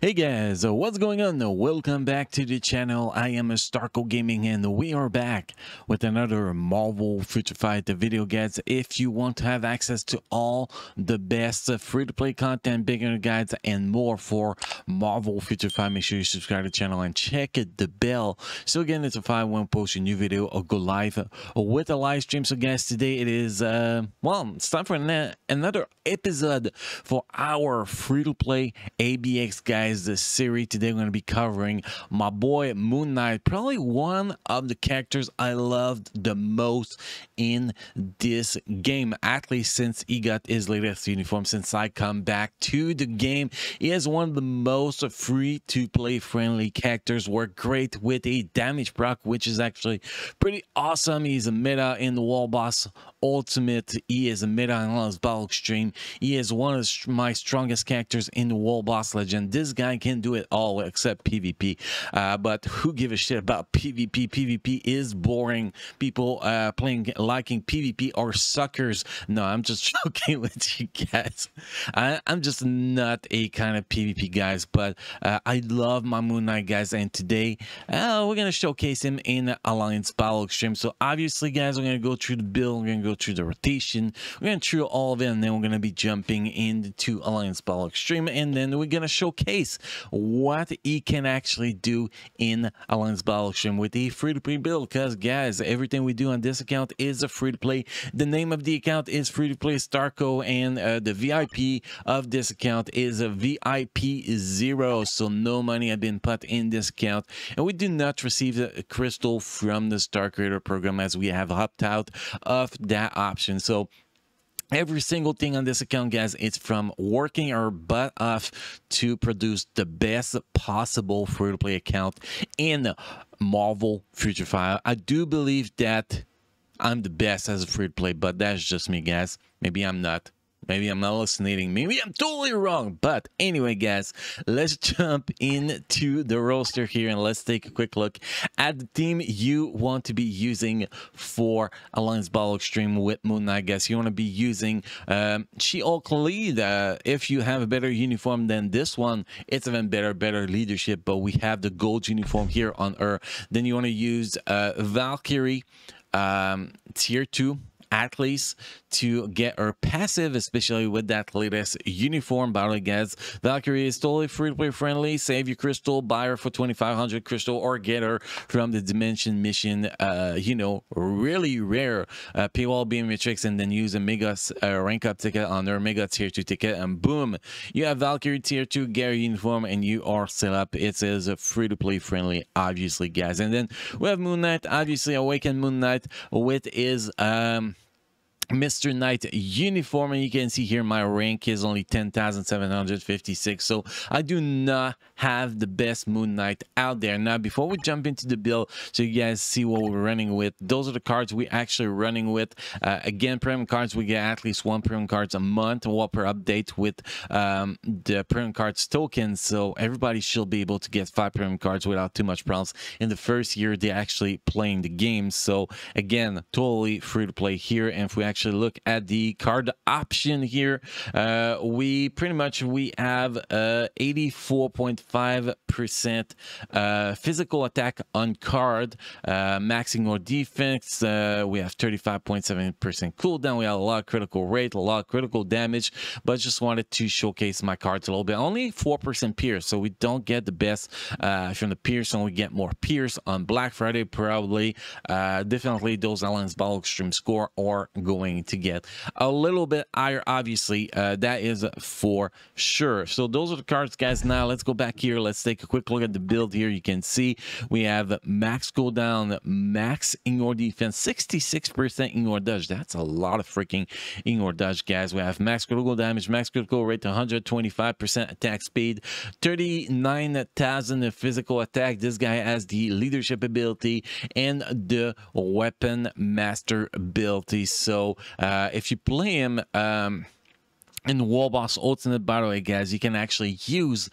Hey guys, what's going on? Welcome back to the channel. I am Starco Gaming and we are back with another Marvel Future Fight video, guys. If you want to have access to all the best free-to-play content, beginner guides, and more for Marvel Future Fight, make sure you subscribe to the channel and check the bell so again notified when post a new video or go live with a live stream. So guys, today it is it's time for another episode for our free-to-play Abx, guys. The series today we're going to be covering my boy Moon Knight, probably one of the characters I loved the most in this game, at least since he got his latest uniform. Since I come back to the game, he is one of the most free to play friendly characters. Work great with a damage proc, which is actually pretty awesome. He's a meta in the wall boss ultimate. He is a meta in his battle extreme. He is one of my strongest characters in the wall boss legend. This guy can do it all except PvP, but who give a shit about PvP? PvP is boring. People liking PvP are suckers. No, I'm just joking with you guys. I'm just not a kind of PvP guys, but I love my Moon Knight, guys, and today we're gonna showcase him in Alliance Battle Extreme. So obviously, guys, we're gonna go through the build, we're gonna go through the rotation, we're gonna through all of it, and then we're gonna be jumping into Alliance Battle Extreme, and then we're gonna showcase what he can actually do in Alliance Battle Extreme with a free-to-play build. Because guys, everything we do on this account is a free-to-play. The name of the account is free-to-play Starco, and the VIP of this account is a VIP 0, so no money has been put in this account, and we do not receive a crystal from the Star Creator program as we have opted out of that option. So every single thing on this account, guys, it's from working our butt off to produce the best possible free-to-play account in Marvel Future Fight. I do believe that I'm the best as a free-to-play, but that's just me, guys. Maybe I'm not. Maybe I'm hallucinating. Maybe I'm totally wrong. But anyway, guys, let's jump into the roster here and let's take a quick look at the team you want to be using for Alliance Battle Extreme with Moon Knight, guys. You want to be using She-Hulk lead. If you have a better uniform than this one, it's even better leadership. But we have the gold uniform here on her. Then you want to use Valkyrie tier 2. At least to get her passive, especially with that latest uniform. By the way, guys, Valkyrie is totally free-to-play friendly. Save your crystal, buy her for 2,500 crystal, or get her from the Dimension mission. You know, really rare paywall beam matrix, and then use a mega rank up ticket on her mega tier 2 ticket, and boom, you have Valkyrie tier 2 Gary uniform, and you are set up. It is a free-to-play friendly, obviously, guys. And then we have Moon Knight, obviously Awakened Moon Knight with his Mr. Knight uniform, and you can see here my rank is only 10,756, so I do not have the best Moon Knight out there. Now, before we jump into the build, so you guys see what we're running with, those are the cards we actually running with. Again, premium cards, we get at least 1 premium cards a month, or per update with the premium cards tokens, so everybody should be able to get 5 premium cards without too much problems in the first year they're actually playing the game. So again, totally free to play here. And if we actually look at the card option here, we have 84.5% physical attack on card, maxing our defense. We have 35.7% cooldown. We have a lot of critical rate, a lot of critical damage, but just wanted to showcase my cards a little bit. Only 4% pierce, so we don't get the best from the pierce, and we get more pierce on Black Friday probably. Definitely those Alliance Battle Extreme score are going to get a little bit higher, obviously. That is for sure. So those are the cards, guys. Now let's go back here, let's take a quick look at the build here. You can see we have max cooldown, max ignore defense, 66% ignore dodge. That's a lot of freaking ignore dodge, guys. We have max critical damage, max critical rate, 125% attack speed, 39,000 physical attack. This guy has the leadership ability and the weapon master ability. So if you play him in the wall boss ultimate, by the way, guys, you can actually use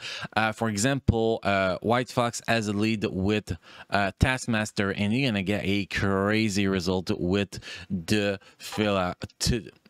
for example White Fox as a lead with Taskmaster, and you're gonna get a crazy result with the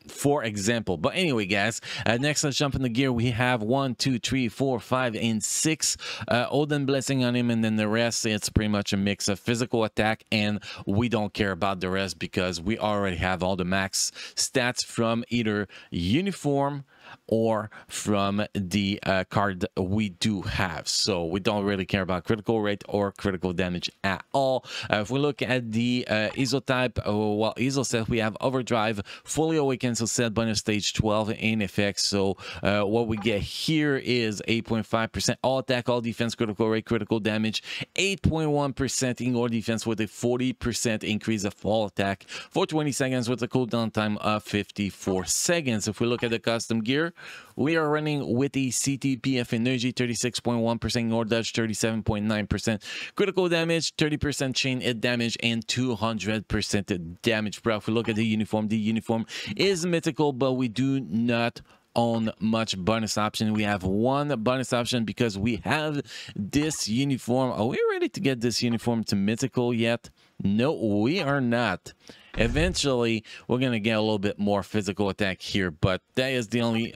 for example. But anyway, guys, next let's jump in the gear. We have 1, 2, 3, 4, 5, and 6 Odin Blessing on him, and then the rest, it's pretty much a mix of physical attack, and we don't care about the rest because we already have all the max stats from either uniform or from the card we do have. So we don't really care about critical rate or critical damage at all. If we look at the ISO type, well, ISO set, we have Overdrive, Fully Awakened, so set bonus stage 12 in effect. So what we get here is 8.5% all attack, all defense, critical rate, critical damage, 8.1% in all defense with a 40% increase of all attack for 20 seconds with a cooldown time of 54 seconds. If we look at the custom gear, we are running with the CTPF energy, 36.1%, Nord dodge, 37.9%, critical damage, 30% chain hit damage, and 200% damage. Bro, if we look at the uniform is mythical, but we do not own much bonus option. We have one bonus option because we have this uniform. Are we ready to get this uniform to mythical yet? No, we are not. Eventually, we're going to get a little bit more physical attack here, but that is the only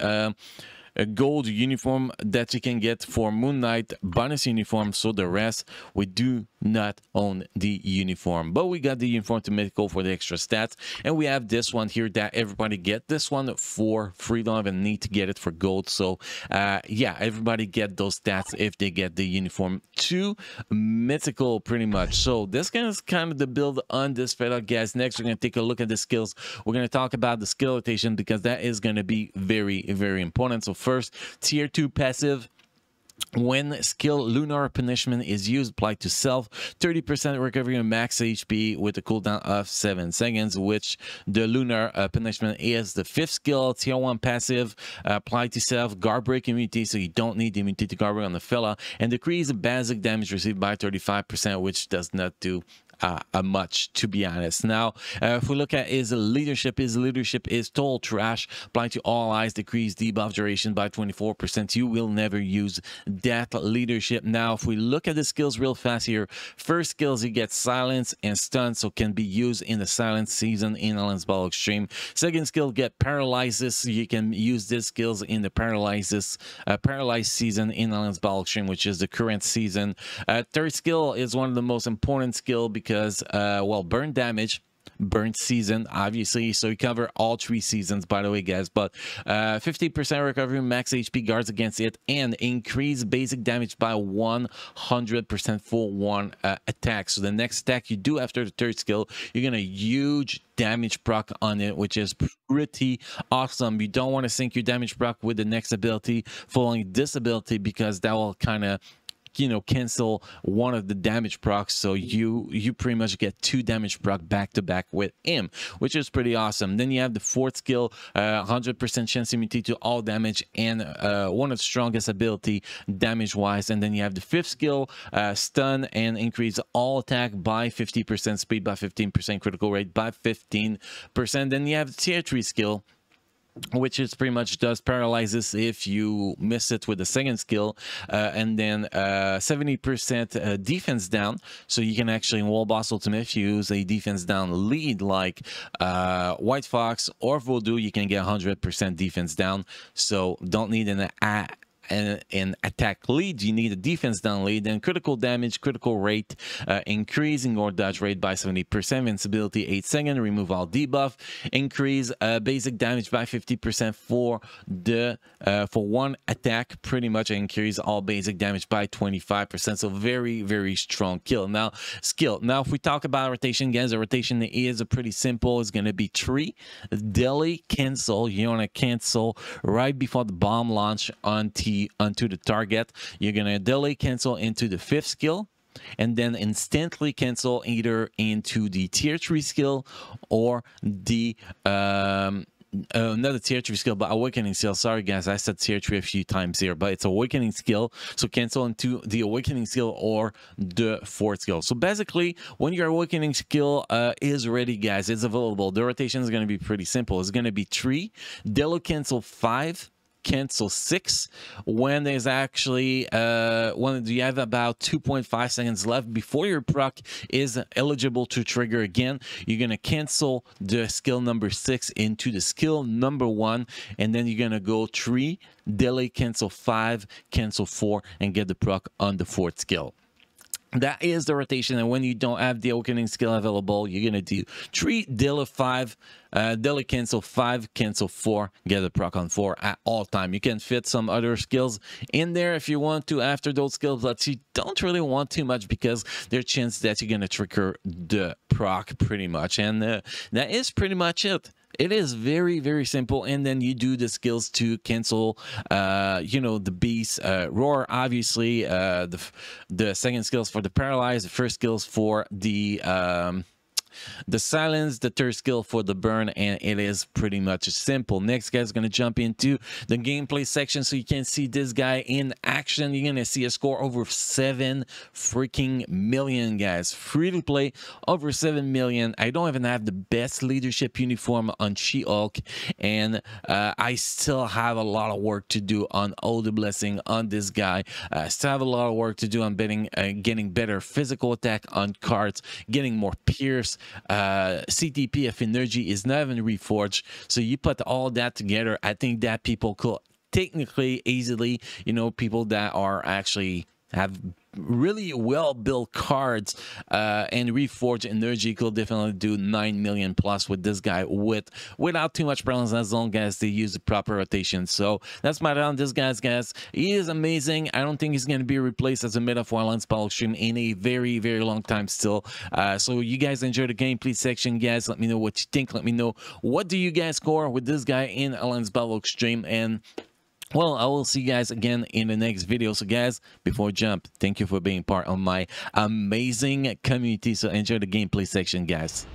gold uniform that you can get for Moon Knight bonus uniform. So the rest, we do not own the uniform, but we got the uniform to mythical for the extra stats, and we have this one here that everybody get this one for free. Don't even need to get it for gold. So yeah, everybody get those stats if they get the uniform to mythical pretty much. So this is kind of the build on this fella, guys. Next, we're going to take a look at the skills. We're going to talk about the skill rotation because that is going to be very, very important. So first, tier 2 passive. When skill Lunar Punishment is used, applied to self, 30% recovery on max HP with a cooldown of 7 seconds, which the Lunar Punishment is the 5th skill, tier 1 passive, applied to self, guard break immunity, so you don't need the immunity to guard break on the fella, and decrease the basic damage received by 35%, which does not do much, to be honest. Now, if we look at his leadership is total trash, applying to all allies, decrease debuff duration by 24%. You will never use that leadership. Now, if we look at the skills real fast here, first skills, you get silence and stun, so can be used in the silence season in Alan's Ball Extreme. Second skill, get paralyzes. You can use these skills in the paralyze season in Alan's Ball Extreme, which is the current season. Third skill is one of the most important skill because well, burn damage, burn season, obviously, so you cover all 3 seasons, by the way, guys. But 50% recovery, max HP guards against it, and increase basic damage by 100% for one attack. So the next attack you do after the third skill, you're gonna huge damage proc on it, which is pretty awesome. You don't want to sync your damage proc with the next ability following this ability because that will kind of, you know, cancel one of the damage procs, so you pretty much get 2 damage proc back to back with him, which is pretty awesome. Then you have the 4th skill, 100% chance immunity to all damage, and one of the strongest ability damage wise. And then you have the 5th skill, stun and increase all attack by 50%, speed by 15%, critical rate by 15%. Then you have the tier 3 skill, which is pretty much does paralyzes if you miss it with the second skill, and then 70% defense down, so you can actually in Wall Boss Ultimate, if you use a defense down lead like White Fox or Voodoo, you can get 100% defense down, so don't need an attack lead, you need a defense down lead. And critical damage, critical rate, increasing or dodge rate by 70%, invincibility 8 seconds, remove all debuff, increase basic damage by 50% for the for one attack, pretty much increase all basic damage by 25%. So very, very strong skill. Now if we talk about rotation, guys, the rotation is pretty simple. It's gonna be 3 daily cancel. You want to cancel right before the bomb launch onto the target. You're gonna delay cancel into the 5th skill, and then instantly cancel either into the tier 3 skill or the not a tier 3 skill, but awakening skill. Sorry guys, I said tier 3 a few times here, but it's awakening skill, so cancel into the awakening skill or the 4th skill. So basically, when your awakening skill is ready, guys, it's available, the rotation is going to be pretty simple. It's going to be 3 delay cancel, 5 cancel 6 when there's actually when you have about 2.5 seconds left before your proc is eligible to trigger again. You're gonna cancel the skill number 6 into the skill number 1, and then you're gonna go 3, delay, cancel 5, cancel 4, and get the proc on the 4th skill. That is the rotation, and when you don't have the awakening skill available, you're gonna do 3, delay 5, delay, cancel 5, cancel 4, get the proc on 4 at all time. You can fit some other skills in there if you want to after those skills, but you don't really want too much because there's a chance that you're gonna trigger the proc pretty much, and that is pretty much it. It is very, very simple, and then you do the skills to cancel, you know, the beast, roar, obviously, the second skills for the paralyze, the first skills for the silence, the third skill for the burn, and it is pretty much simple. Next, guys, gonna jump into the gameplay section so you can see this guy in action. You're gonna see a score over 7 freaking million, guys. Free to play, over 7 million. I don't even have the best leadership uniform on She-Hulk, and I still have a lot of work to do on all the blessing on this guy. I still have a lot of work to do on getting better physical attack on cards, getting more pierce. CTP of energy is not even reforged, so you put all that together, I think that people could technically easily, you know, people that are actually have really well built cards and reforged energy could definitely do 9 million plus with this guy without too much problems, as long as they use the proper rotation. So that's my on this guys. He is amazing. I don't think he's going to be replaced as a meta for Untitled Chapter in a very, very long time still. So you guys enjoy the gameplay section, guys. Let me know what you think. Let me know what do you guys score with this guy in Untitled Chapter. And well, I will see you guys again in the next video. So guys, before we jump, thank you for being part of my amazing community. So enjoy the gameplay section, guys.